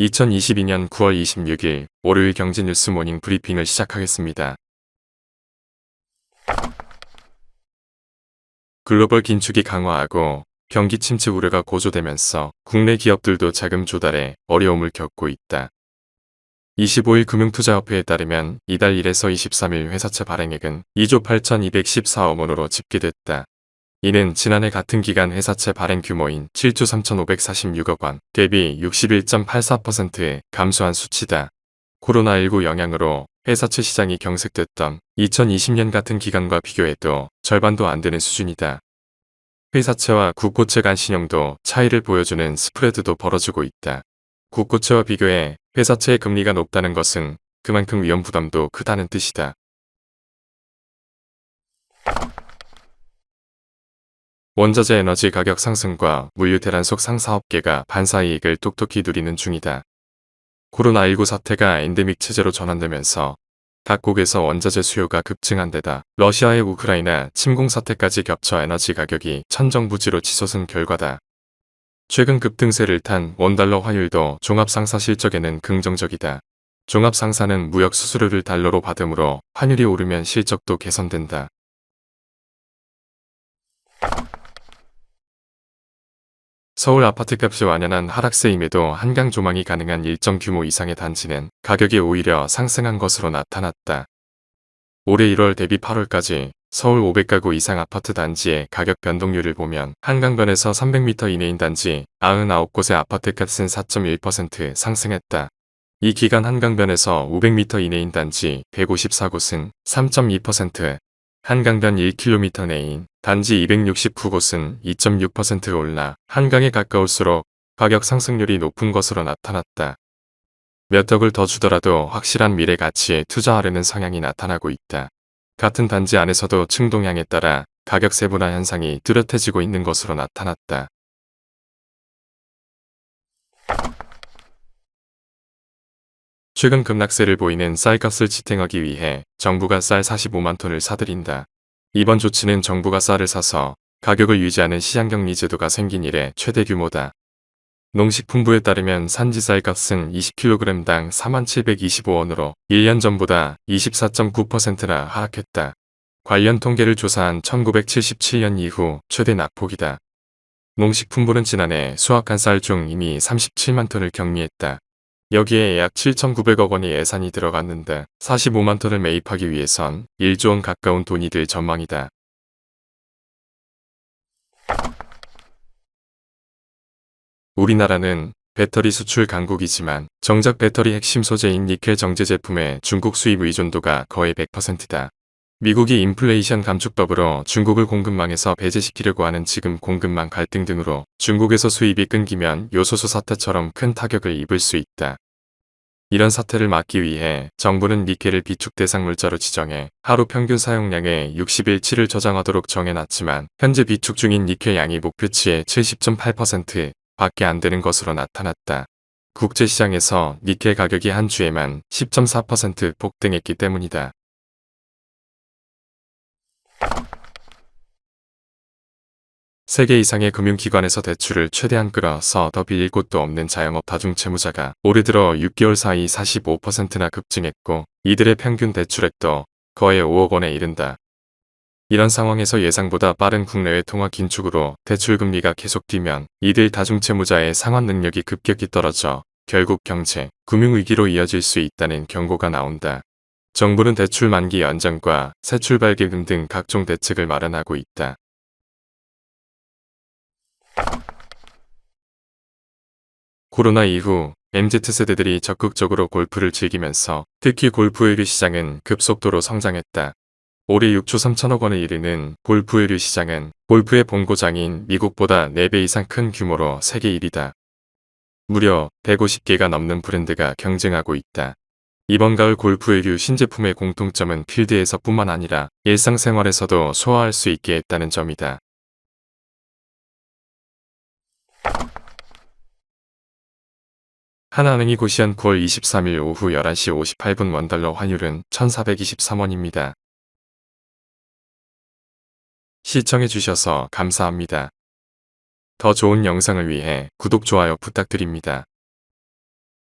2022년 9월 26일 월요일 경제뉴스 모닝 브리핑을 시작하겠습니다. 글로벌 긴축이 강화하고 경기 침체 우려가 고조되면서 국내 기업들도 자금 조달에 어려움을 겪고 있다. 25일 금융투자협회에 따르면 이달 1에서 23일 회사채 발행액은 2조 8,214억 원으로 집계됐다. 이는 지난해 같은 기간 회사채 발행 규모인 7조 3,546억 원 대비 61.84%의 감소한 수치다. 코로나19 영향으로 회사채 시장이 경색됐던 2020년 같은 기간과 비교해도 절반도 안 되는 수준이다. 회사채와 국고채 간 신용도 차이를 보여주는 스프레드도 벌어지고 있다. 국고채와 비교해 회사채의 금리가 높다는 것은 그만큼 위험 부담도 크다는 뜻이다. 원자재 에너지 가격 상승과 물류 대란 속 상사업계가 반사이익을 똑똑히 누리는 중이다. 코로나19 사태가 엔데믹 체제로 전환되면서 각국에서 원자재 수요가 급증한 데다 러시아의 우크라이나 침공 사태까지 겹쳐 에너지 가격이 천정부지로 치솟은 결과다. 최근 급등세를 탄 원달러 환율도 종합상사 실적에는 긍정적이다. 종합상사는 무역 수수료를 달러로 받으므로 환율이 오르면 실적도 개선된다. 서울 아파트값이 완연한 하락세임에도 한강 조망이 가능한 일정 규모 이상의 단지는 가격이 오히려 상승한 것으로 나타났다. 올해 1월 대비 8월까지 서울 500가구 이상 아파트 단지의 가격 변동률을 보면 한강변에서 300m 이내인 단지 99곳의 아파트값은 4.1% 상승했다. 이 기간 한강변에서 500m 이내인 단지 154곳은 3.2%, 한강변 1km 내인 단지 269곳은 2.6% 올라 한강에 가까울수록 가격 상승률이 높은 것으로 나타났다. 몇 억을 더 주더라도 확실한 미래 가치에 투자하려는 성향이 나타나고 있다. 같은 단지 안에서도 층동향에 따라 가격 세분화 현상이 뚜렷해지고 있는 것으로 나타났다. 최근 급락세를 보이는 쌀값을 지탱하기 위해 정부가 쌀 45만 톤을 사들인다. 이번 조치는 정부가 쌀을 사서 가격을 유지하는 시장격리 제도가 생긴 이래 최대 규모다. 농식품부에 따르면 산지 쌀값은 20kg당 4725원으로 1년 전보다 24.9%나 하락했다. 관련 통계를 조사한 1977년 이후 최대 낙폭이다. 농식품부는 지난해 수확한 쌀 중 이미 37만 톤을 격리했다. 여기에 약 7,900억 원의 예산이 들어갔는데 45만 톤을 매입하기 위해선 1조 원 가까운 돈이 들 전망이다. 우리나라는 배터리 수출 강국이지만 정작 배터리 핵심 소재인 니켈 정제 제품의 중국 수입 의존도가 거의 100%다. 미국이 인플레이션 감축법으로 중국을 공급망에서 배제시키려고 하는 지금 공급망 갈등 등으로 중국에서 수입이 끊기면 요소수 사태처럼 큰 타격을 입을 수 있다. 이런 사태를 막기 위해 정부는 니켈을 비축 대상 물자로 지정해 하루 평균 사용량의 60일치를 저장하도록 정해놨지만 현재 비축 중인 니켈 양이 목표치의 70.8% 밖에 안 되는 것으로 나타났다. 국제시장에서 니켈 가격이 한 주에만 10.4% 폭등했기 때문이다. 세개 이상의 금융기관에서 대출을 최대한 끌어서 더 빌릴 곳도 없는 자영업 다중채무자가 올해 들어 6개월 사이 45%나 급증했고 이들의 평균 대출액도 거의 5억 원에 이른다. 이런 상황에서 예상보다 빠른 국내외 통화 긴축으로 대출금리가 계속 뛰면 이들 다중채무자의 상환 능력이 급격히 떨어져 결국 경제, 금융위기로 이어질 수 있다는 경고가 나온다. 정부는 대출 만기 연장과 새 출발 기금 등 각종 대책을 마련하고 있다. 코로나 이후 MZ세대들이 적극적으로 골프를 즐기면서 특히 골프 의류 시장은 급속도로 성장했다. 올해 6조 3천억 원을 이르는 골프 의류 시장은 골프의 본고장인 미국보다 4배 이상 큰 규모로 세계 1위다. 무려 150개가 넘는 브랜드가 경쟁하고 있다. 이번 가을 골프 의류 신제품의 공통점은 필드에서 뿐만 아니라 일상생활에서도 소화할 수 있게 했다는 점이다. 하나은행이 고시한 9월 23일 오후 11시 58분 원달러 환율은 1,423원입니다. 시청해주셔서 감사합니다. 더 좋은 영상을 위해 구독, 좋아요 부탁드립니다.